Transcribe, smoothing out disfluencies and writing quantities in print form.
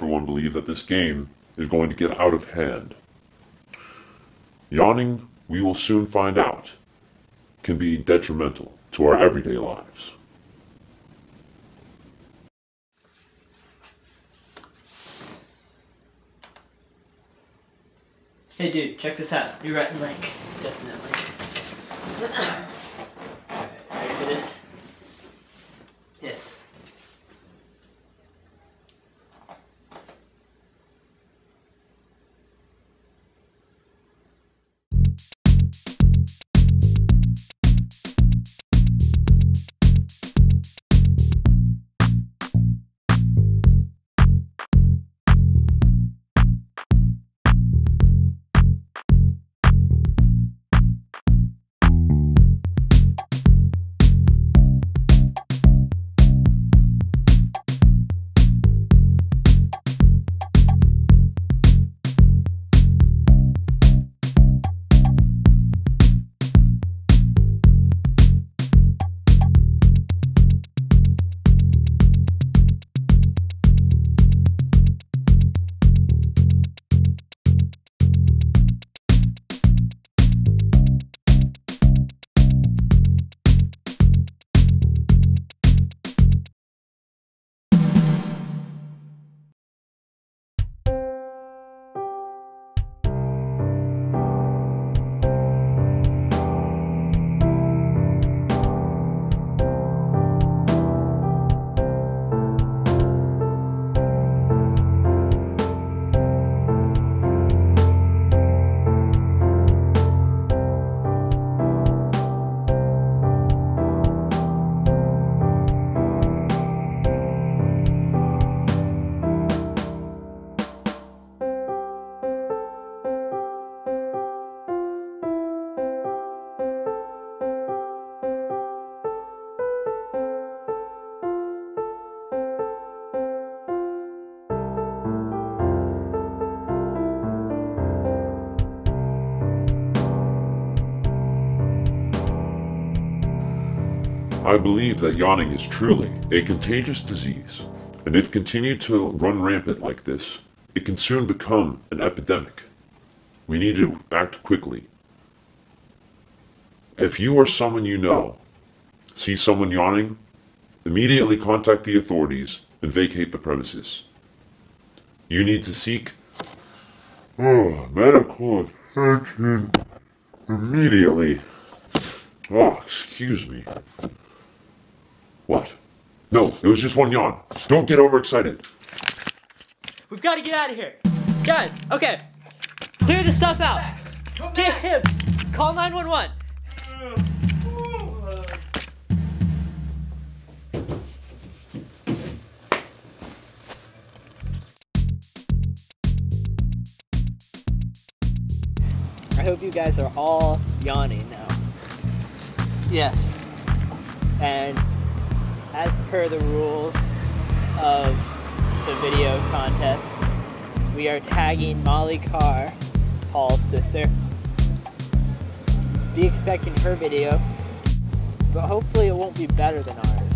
for one believe that this game is going to get out of hand. Yawning, we will soon find out, can be detrimental to our everyday lives. Hey dude, check this out. New Rotten link. Definitely. Alright, ready for this? Yes. I believe that yawning is truly a contagious disease, and if continued to run rampant like this, it can soon become an epidemic. We need to act quickly. If you or someone you know see someone yawning, immediately contact the authorities and vacate the premises. You need to seek medical attention immediately. Oh, excuse me. What? No, it was just one yawn. Don't get overexcited. We've got to get out of here. Guys, okay. Clear the stuff out. Get him. Call 911. I hope you guys are all yawning now. Yes. And as per the rules of the video contest, we are tagging Molly Carr, Paul's sister. Be expecting her video, but hopefully it won't be better than ours.